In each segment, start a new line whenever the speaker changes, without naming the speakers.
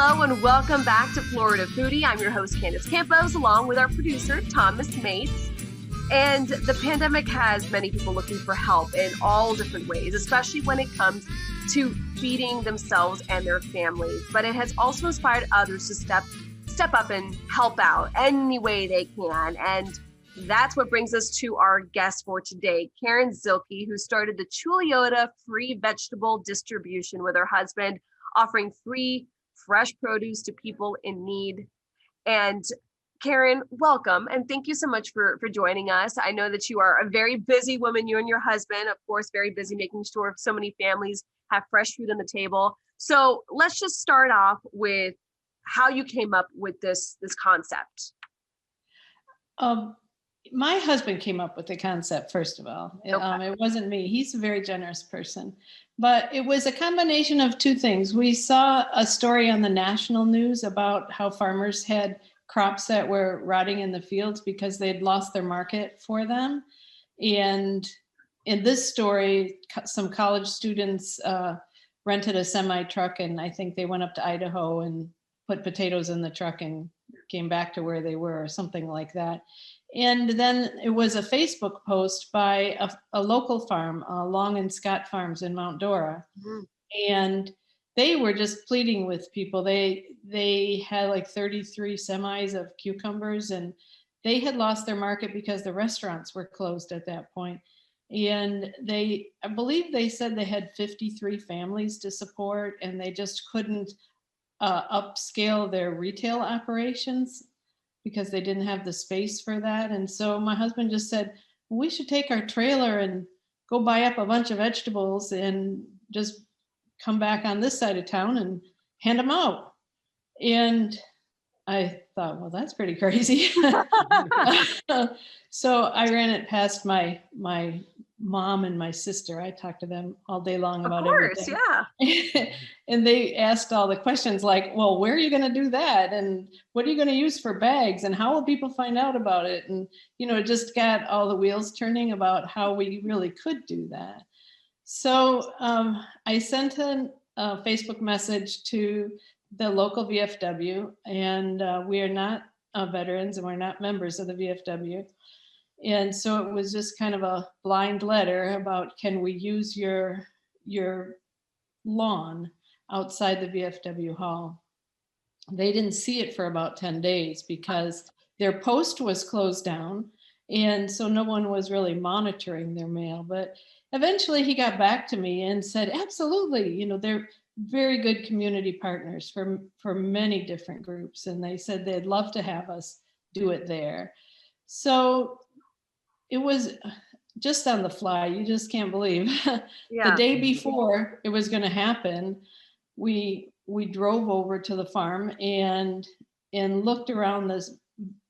Hello and welcome back to Florida Foodie. I'm your host, Candace Campos, along with our producer, Thomas Mates. And the pandemic has many people looking for help in all different ways, especially when it comes to feeding themselves and their families. But it has also inspired others to step up and help out any way they can. And that's what brings us to our guest for today, Karen Zilke, who started the Chuliota free vegetable distribution with her husband, offering free fresh produce to people in need. And Karen, welcome. And thank you so much for joining us. I know that you are a very busy woman, you and your husband, of course, very busy making sure so many families have fresh food on the table. So let's just start off with how you came up with this concept.
My husband came up with the concept, first of all. Okay. It wasn't me. He's a very generous person. But it was a combination of two things. We saw a story on the national news about how farmers had crops that were rotting in the fields because they'd lost their market for them. And in this story, some college students rented a semi-truck, and I think they went up to Idaho and put potatoes in the truck and came back to where they were, or something like that. And then it was a Facebook post by a local farm, Long and Scott Farms in Mount Dora. Mm-hmm. And they were just pleading with people. They had like 33 semis of cucumbers, and they had lost their market because the restaurants were closed at that point. And I believe they said they had 53 families to support, and they just couldn't upscale their retail operations because they didn't have the space for that. And so my husband just said, well, we should take our trailer and go buy up a bunch of vegetables and just come back on this side of town and hand them out. And I thought, well, that's pretty crazy. So I ran it past my mom and my sister. I talked to them all day long about everything. Of course, yeah. And they asked all the questions like, well, where are you going to do that? And what are you going to use for bags? And how will people find out about it? And, it just got all the wheels turning about how we really could do that. So I sent a Facebook message to the local VFW, and we are not veterans and we're not members of the VFW. And so it was just kind of a blind letter about, can we use your lawn outside the VFW hall? They didn't see it for about 10 days because their post was closed down. And so no one was really monitoring their mail. But eventually he got back to me and said, absolutely, they're very good community partners for many different groups. And they said they'd love to have us do it there. So it was just on the fly. You just can't believe. Yeah. The day before it was going to happen, we drove over to the farm and looked around this,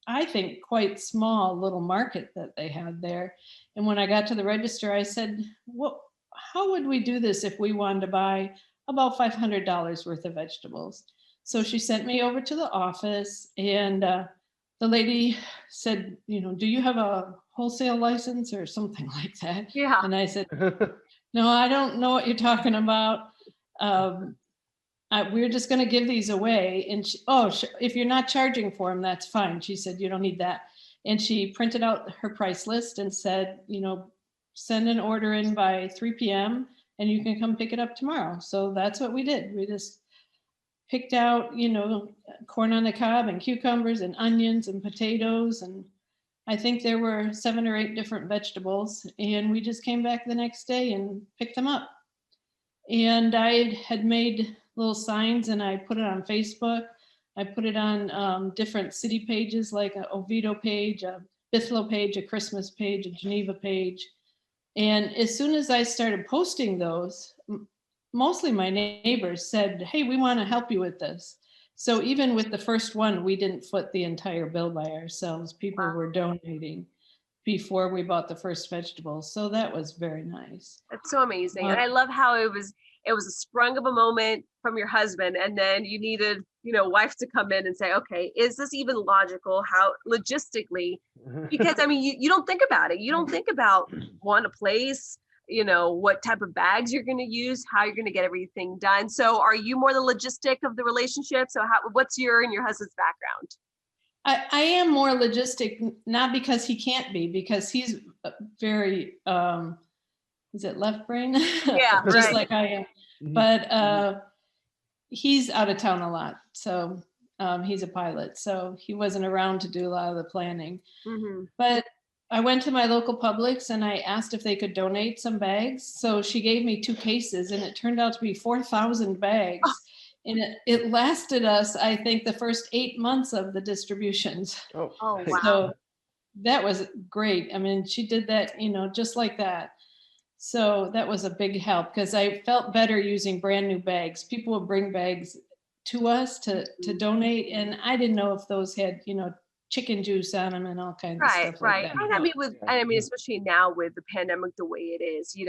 I think, quite small little market that they had there. And when I got to the register, I said, well, how would we do this if we wanted to buy about $500 worth of vegetables? So she sent me over to the office, and the lady said, do you have a wholesale license or something like that? Yeah. And I said, no, I don't know what you're talking about. We're just going to give these away. And if you're not charging for them, that's fine. She said, you don't need that. And she printed out her price list and said, send an order in by 3 p.m. and you can come pick it up tomorrow. So that's what we did. We just picked out, corn on the cob and cucumbers and onions and potatoes. And I think there were 7 or 8 different vegetables. And we just came back the next day and picked them up. And I had made little signs and I put it on Facebook. I put it on different city pages like a Oviedo page, a Bithlo page, a Christmas page, a Geneva page. And as soon as I started posting those, mostly my neighbors said, hey, we want to help you with this. So even with the first one, we didn't foot the entire bill by ourselves. People were donating before we bought the first vegetables. So that was very nice.
That's so amazing. And I love how it was a sprung of a moment from your husband, and then you needed, wife to come in and say, okay, is this even logical? How logistically? Because I mean, you don't think about it. You don't think about a place, what type of bags you're going to use, how you're going to get everything done. So are you more the logistic of the relationship? So what's your and your husband's background?
I am more logistic, not because he can't be, because he's very, is it left brain?
Yeah,
Just
right.
like I am. But he's out of town a lot. So he's a pilot. So he wasn't around to do a lot of the planning.
Mm-hmm.
But I went to my local Publix and I asked if they could donate some bags. So she gave me 2 cases and it turned out to be 4,000 bags. And it lasted us, I think, the first 8 months of the distributions.
Oh, wow.
So that was great. I mean, she did that, just like that. So that was a big help because I felt better using brand new bags. People would bring bags to us to donate. And I didn't know if those had, chicken juice on them and all kinds of stuff like that.
And I mean, especially now with the pandemic the way it is, you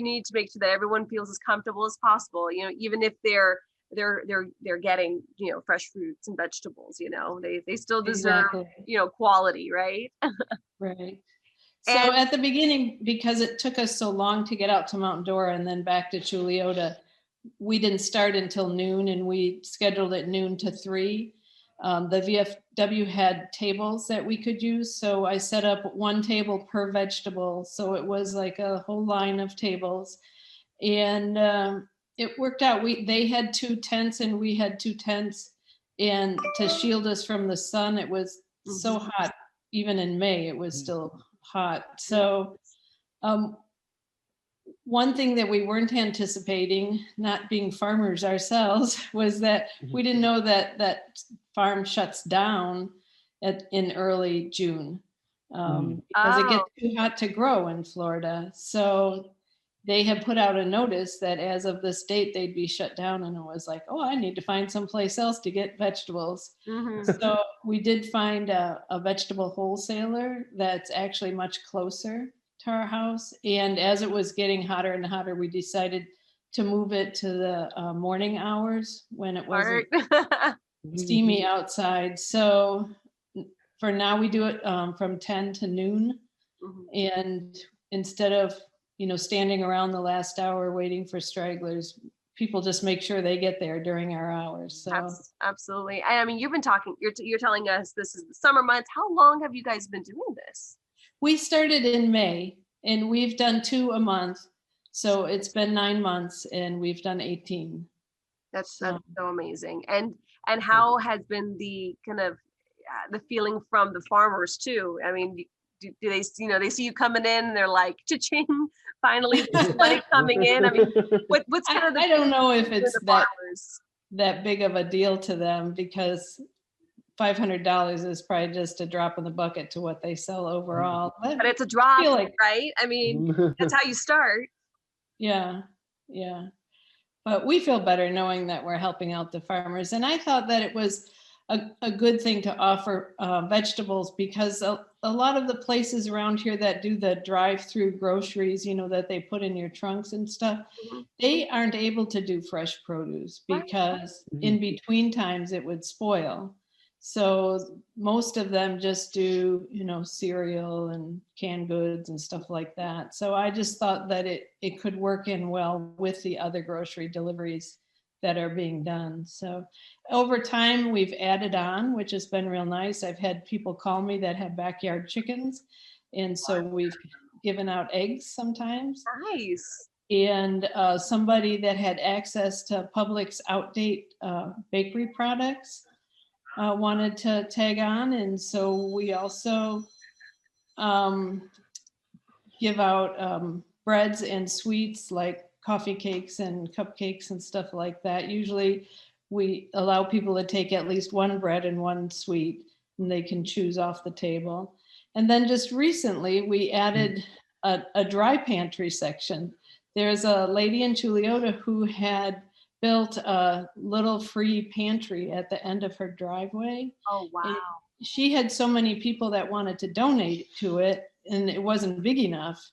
need to make sure that everyone feels as comfortable as possible. Even if they're getting fresh fruits and vegetables, they still deserve quality, right?
Right. So at the beginning, because it took us so long to get out to Mount Dora and then back to Chuliota, we didn't start until noon, and we scheduled it noon to 3. The VFW had tables that we could use, so I set up 1 table per vegetable, so it was like a whole line of tables, and it worked out. They had 2 tents and we had 2 tents, and to shield us from the sun. It was so hot, even in May, it was still hot. So one thing that we weren't anticipating, not being farmers ourselves, was that we didn't know that farm shuts down in early June because it gets too hot to grow in Florida. So they had put out a notice that as of this date, they'd be shut down. And it was like, oh, I need to find someplace else to get vegetables. So we did find a vegetable wholesaler that's actually much closer to our house. And as it was getting hotter and hotter, we decided to move it to the morning hours when it wasn't steamy outside. So for now we do it from 10 to noon. And instead of standing around the last hour waiting for stragglers, people just make sure they get there during our hours. So
absolutely. I mean, you've been talking, you're telling us this is the summer months. How long have you guys been doing this?
We started in May and we've done 2 a month. So it's been 9 months and we've done 18.
That's so amazing. And how has been the kind of the feeling from the farmers too? I mean, do they, they see you coming in and they're like, cha-ching, finally there's money coming in. I mean, what's kind of
I don't know if it's that big of a deal to them, because $500 is probably just a drop in the bucket to what they sell overall.
But it's a drop, right? I mean, that's how you start.
Yeah. But we feel better knowing that we're helping out the farmers. And I thought that it was a good thing to offer vegetables, because a lot of the places around here that do the drive-through groceries, that they put in your trunks and stuff, they aren't able to do fresh produce because in between times it would spoil. So most of them just do, cereal and canned goods and stuff like that. So I just thought that it could work in well with the other grocery deliveries that are being done. So over time, we've added on, which has been real nice. I've had people call me that have backyard chickens. And so we've given out eggs sometimes.
Nice.
And somebody that had access to Publix outdate bakery products wanted to tag on. And so we also give out breads and sweets like coffee cakes and cupcakes and stuff like that. Usually we allow people to take at least 1 bread and 1 sweet, and they can choose off the table. And then just recently we added a dry pantry section. There's a lady in Chuliota who had built a little free pantry at the end of her driveway.
Oh, wow.
And she had so many people that wanted to donate to it, and it wasn't big enough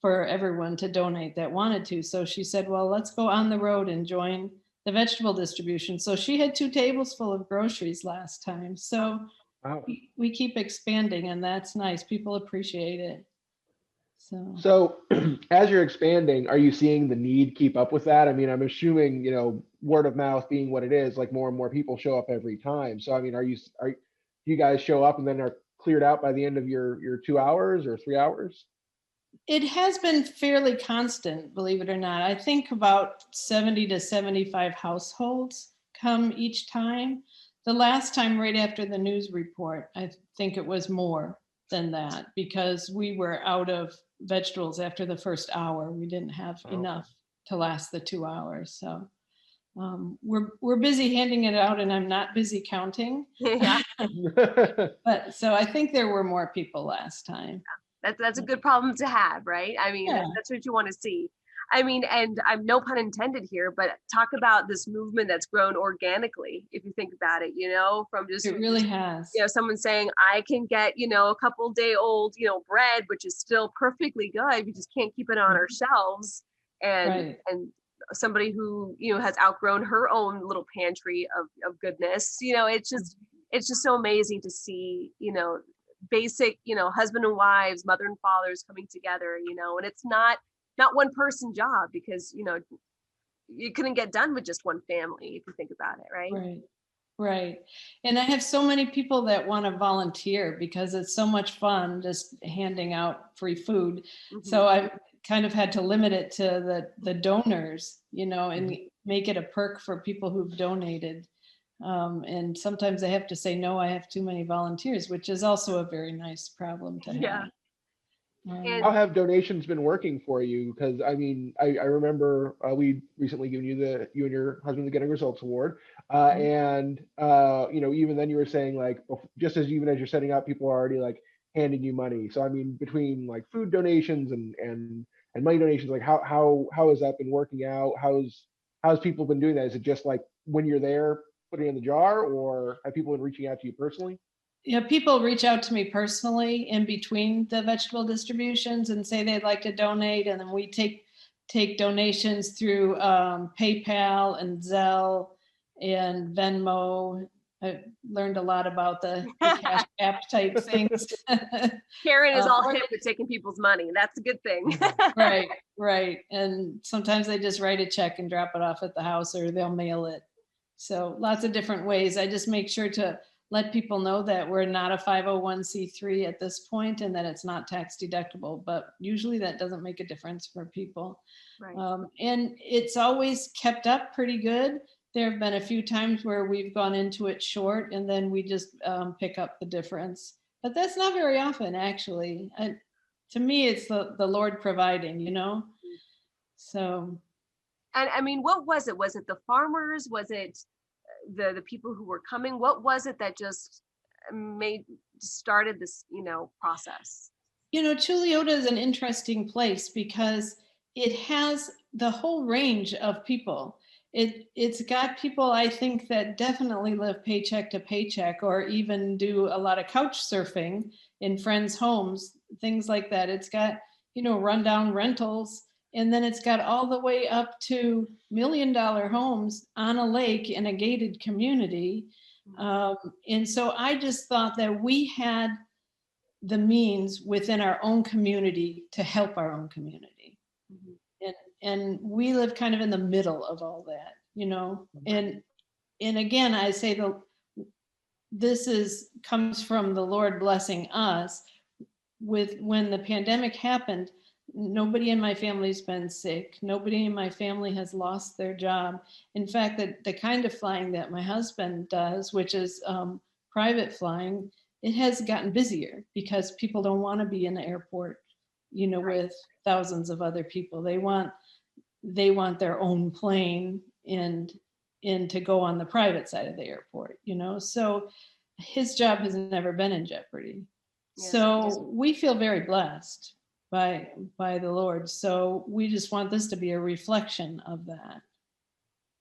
for everyone to donate that wanted to. So she said, well, let's go on the road and join the vegetable distribution. So she had 2 tables full of groceries last time. So we keep expanding, and that's nice. People appreciate it.
So as you're expanding, are you seeing the need keep up with that? I mean, I'm assuming, word of mouth being what it is, like more and more people show up every time. So, I mean, do you guys show up and then are cleared out by the end of your 2 hours or 3 hours?
It has been fairly constant, believe it or not. I think about 70 to 75 households come each time. The last time, right after the news report, I think it was more than that because we were out of vegetables after the first hour. We didn't have enough to last the 2 hours. So we're busy handing it out, and I'm not busy counting.
Yeah.
But so I think there were more people last time.
That's a good problem to have, right? I mean,
Yeah.
that's what you want to see. I mean, and I'm no pun intended here, but talk about this movement that's grown organically, if you think about it, from just
It really has.
Someone saying I can get, a couple day old, bread, which is still perfectly good. We just can't keep it on our shelves. And somebody who, has outgrown her own little pantry of goodness, it's just so amazing to see, basic, husband and wives, mother and fathers coming together, and it's not one person job because, you couldn't get done with just one family if you think about it, right?
Right. And I have so many people that want to volunteer because it's so much fun just handing out free food. Mm-hmm. So I've kind of had to limit it to the donors, and make it a perk for people who've donated. And sometimes I have to say, no, I have too many volunteers, which is also a very nice problem to have.
Yeah.
How have donations been working for you? Because I mean, I remember we recently given you and your husband the Getting Results Award, and even then you were saying like just even as you're setting up, people are already like handing you money. So I mean, between like food donations and money donations, like how has that been working out? How's people been doing that? Is it just like when you're there, putting it in the jar, or have people been reaching out to you personally?
People reach out to me personally in between the vegetable distributions and say they'd like to donate, and then we take donations through PayPal and Zelle and Venmo. I learned a lot about the Cash App type things.
Karen is all hip with taking people's money. That's a good thing.
Right. And sometimes they just write a check and drop it off at the house, or they'll mail it. So lots of different ways. I just make sure to let people know that we're not a 501c3 at this point and that it's not tax deductible, but usually that doesn't make a difference for people. Right. And it's always kept up pretty good. There have been a few times where we've gone into it short and then we just pick up the difference. But that's not very often, actually. To me, it's the Lord providing, So.
And I mean, what was it? Was it the farmers? Was it the people who were coming? What was it that just started this, process?
Chuliota is an interesting place because it has the whole range of people. It's got people, I think, that definitely live paycheck to paycheck or even do a lot of couch surfing in friends' homes, things like that. It's got, rundown rentals. And then it's got all the way up to $1 million homes on a lake in a gated community. And so I just thought that we had the means within our own community to help our own community. Mm-hmm. And we live kind of in the middle of all that, And again, I say this comes from the Lord blessing us. When the pandemic happened, nobody in my family's been sick. Nobody in my family has lost their job. In fact, the kind of flying that my husband does, which is private flying, it has gotten busier because people don't want to be in the airport, with thousands of other people. They want their own plane and to go on the private side of the airport, So his job has never been in jeopardy. Yes, so we feel very blessed by the Lord. So we just want this to be a reflection of that.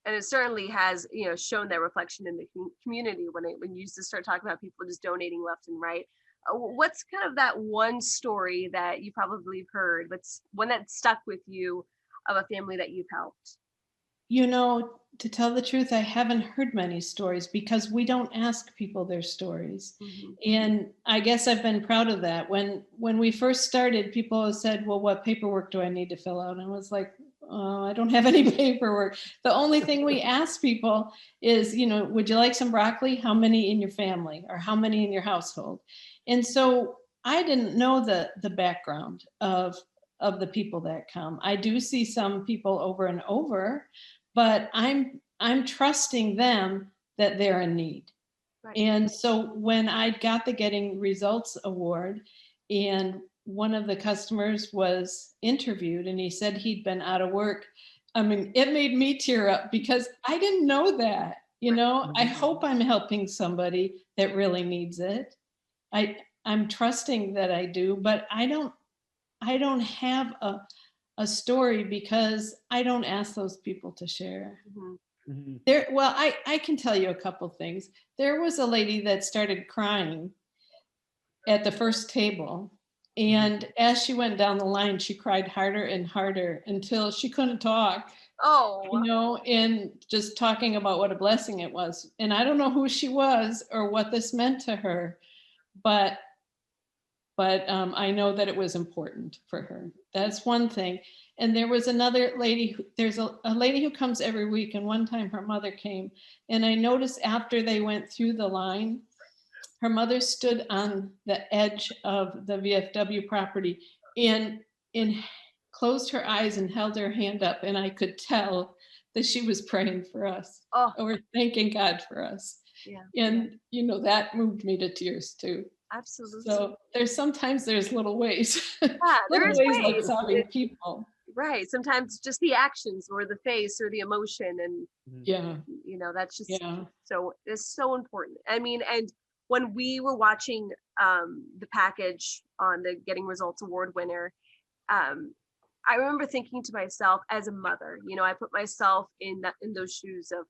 And it certainly has, shown that reflection in the community when you used to start talking about people just donating left and right. What's kind of that one story that you probably have heard, but one that stuck with you of a family that you've helped?
to tell the truth, I haven't heard many stories because we don't ask people their stories.
Mm-hmm.
And I guess I've been proud of that. When we first started, people said, well, what paperwork do I need to fill out? And I was like, oh, I don't have any paperwork. The only thing we ask people is, would you like some broccoli? How many in your family, or how many in your household? And so I didn't know the background of the people that come. I do see some people over and over, but I'm trusting them that they're in need. Right. And so when I got the Getting Results Award, and one of the customers was interviewed and he said he'd been out of work, I mean, it made me tear up because I didn't know that. I hope I'm helping somebody that really needs it. I'm trusting that I do, but I don't have a story because I don't ask those people to share.
Mm-hmm.
Well, I can tell you a couple things. There was a lady that started crying at the first table. And as she went down the line, she cried harder and harder until she couldn't talk.
Oh.
And just talking about what a blessing it was. And I don't know who she was or what this meant to her, but I know that it was important for her. That's one thing. And there was another lady, there's a lady who comes every week, and one time her mother came, and I noticed after they went through the line, her mother stood on the edge of the VFW property and closed her eyes and held her hand up, and I could tell that she was praying for us, or thanking God for us.
Yeah.
And that moved me to tears too.
Absolutely.
So sometimes there's little ways.
Yeah,
little ways like solving people.
Right. Sometimes just the actions or the face or the emotion, and that's just so it's so important. I mean, and when we were watching the package on the Getting Results Award winner, I remember thinking to myself as a mother, I put myself in those shoes of,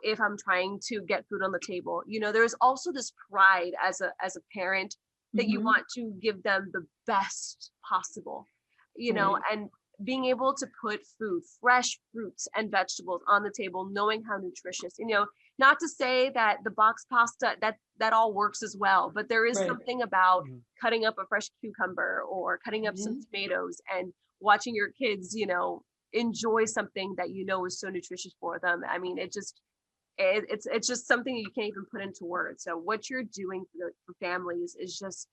if I'm trying to get food on the table, there's also this pride as a parent that you want to give them the best possible, and being able to put fresh fruits and vegetables on the table, knowing how nutritious, not to say that the box pasta, that all works as well, but there is something about cutting up a fresh cucumber or cutting up some tomatoes and watching your kids, enjoy something that is so nutritious for them. I mean, it's just something you can't even put into words. So what you're doing for families is just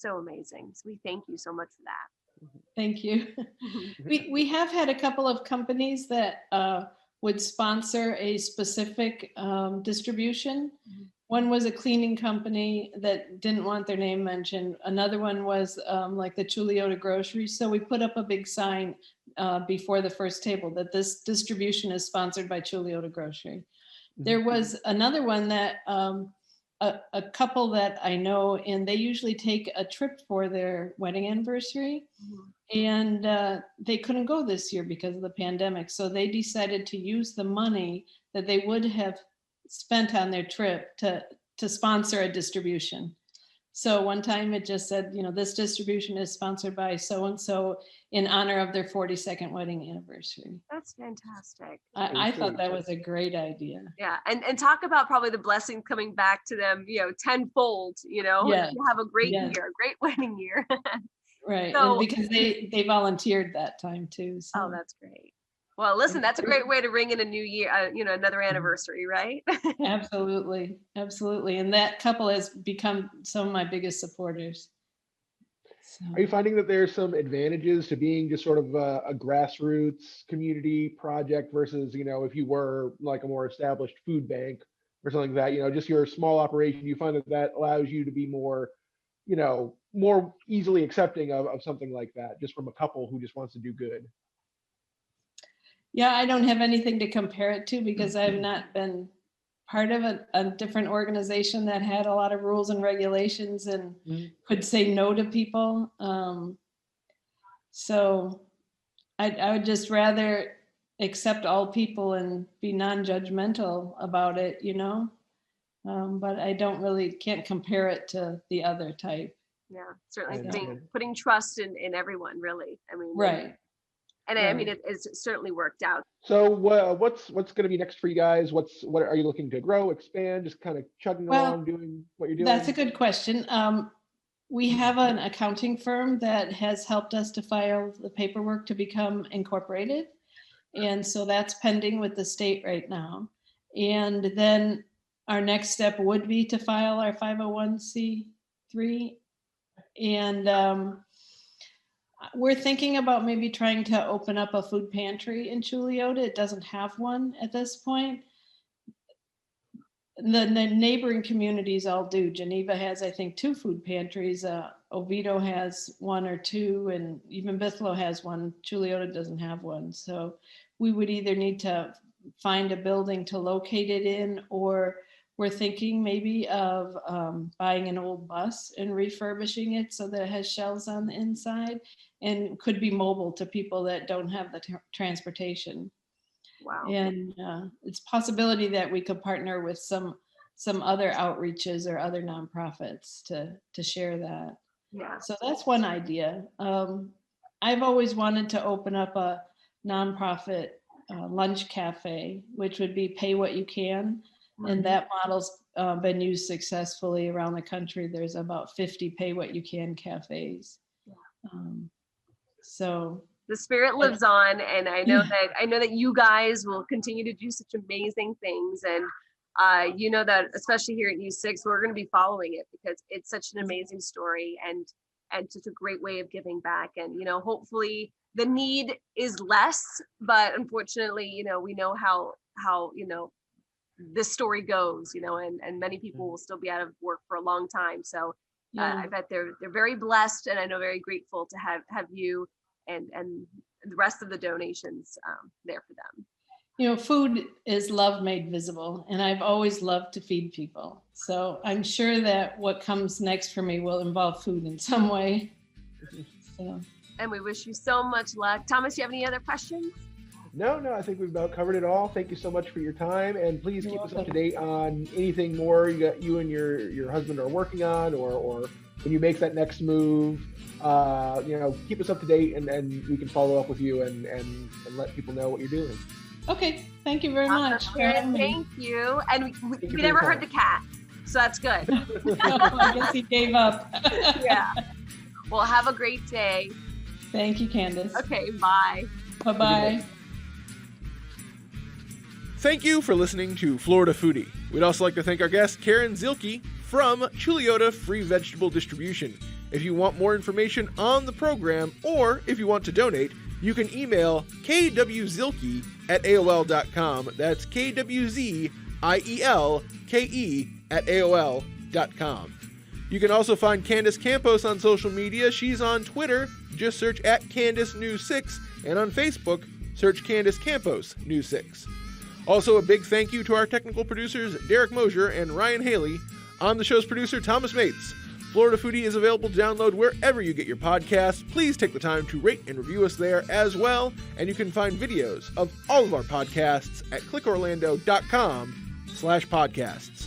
so amazing. So we thank you so much for that.
Thank you. We have had a couple of companies that would sponsor a specific distribution. One was a cleaning company that didn't want their name mentioned. Another one was like the Chuliota grocery. So we put up a big sign before the first table that this distribution is sponsored by Chuliota Grocery. There was another one that a couple that I know, and they usually take a trip for their wedding anniversary, and they couldn't go this year because of the pandemic. So they decided to use the money that they would have spent on their trip to sponsor a distribution. So one time it just said, this distribution is sponsored by so-and-so in honor of their 42nd wedding anniversary.
That's fantastic.
I thought that was a great idea.
Yeah. And talk about probably the blessings coming back to them, tenfold,
Yes.
have a great year, a great wedding year.
Right. So, and because they volunteered that time too. So.
Oh, that's great. Well, listen, that's a great way to ring in a new year, another anniversary, right?
Absolutely. Absolutely. And that couple has become some of my biggest supporters. So.
Are you finding that there's some advantages to being just sort of a grassroots community project versus, if you were like a more established food bank or something like that, just your small operation, you find that allows you to be more, more easily accepting of something like that, just from a couple who just wants to do good?
Yeah, I don't have anything to compare it to because I've not been part of a different organization that had a lot of rules and regulations and could say no to people. So I would just rather accept all people and be non-judgmental about it, but I can't compare it to the other type.
Yeah, certainly putting trust in everyone, really. I mean,
right.
And I mean, it's certainly worked out.
So what's going to be next for you guys? What are you looking to grow, expand, just kind of chugging along, doing what you're doing?
That's a good question. We have an accounting firm that has helped us to file the paperwork to become incorporated. And so that's pending with the state right now. And then our next step would be to file our 501c3. And we're thinking about maybe trying to open up a food pantry in Chuliota. It doesn't have one at this point. The neighboring communities all do. Geneva has, I think, 2 food pantries. Oviedo has 1 or 2, and even Bithlo has 1. Chuliota doesn't have one. So we would either need to find a building to locate it in, or we're thinking maybe of buying an old bus and refurbishing it so that it has shelves on the inside and could be mobile to people that don't have the transportation.
Wow.
And it's a possibility that we could partner with some other outreaches or other nonprofits to share that.
Yeah.
So that's one idea. I've always wanted to open up a nonprofit lunch cafe, which would be pay what you can. And that model's been used successfully around the country. There's about 50 pay what you can cafes. So
the spirit lives on, and I know that you guys will continue to do such amazing things. And you know that especially here at U6, we're going to be following it because it's such an amazing story and such a great way of giving back. And hopefully the need is less, but unfortunately, we know how this story goes, and many people will still be out of work for a long time. So I bet they're very blessed, and I know very grateful to have you and the rest of the donations there for them.
Food is love made visible, and I've always loved to feed people. So I'm sure that what comes next for me will involve food in some way. So.
And we wish you so much luck. Thomas, you have any other questions?
No, I think we've about covered it all. Thank you so much for your time, and please keep us up to date on anything more you and your husband are working on, or when you make that next move. Keep us up to date, and we can follow up with you and let people know what you're doing.
Okay, thank you very much.
Thank you. And we never heard the cat, so that's good.
No, I guess he gave up.
Yeah. Well, have a great day.
Thank you, Candace.
Okay, bye.
Bye-bye.
Thank you for listening to Florida Foodie. We'd also like to thank our guest, Karen Zielke from Chuliota Free Vegetable Distribution. If you want more information on the program, or if you want to donate, you can email kwzielke@aol.com. That's kwzielke@aol.com. You can also find Candace Campos on social media. She's on Twitter. Just search @CandaceNews6, and on Facebook, search Candace Campos News 6. Also, a big thank you to our technical producers, Derek Mosier and Ryan Haley. I'm the show's producer, Thomas Mates. Florida Foodie is available to download wherever you get your podcasts. Please take the time to rate and review us there as well. And you can find videos of all of our podcasts at clickorlando.com/podcasts.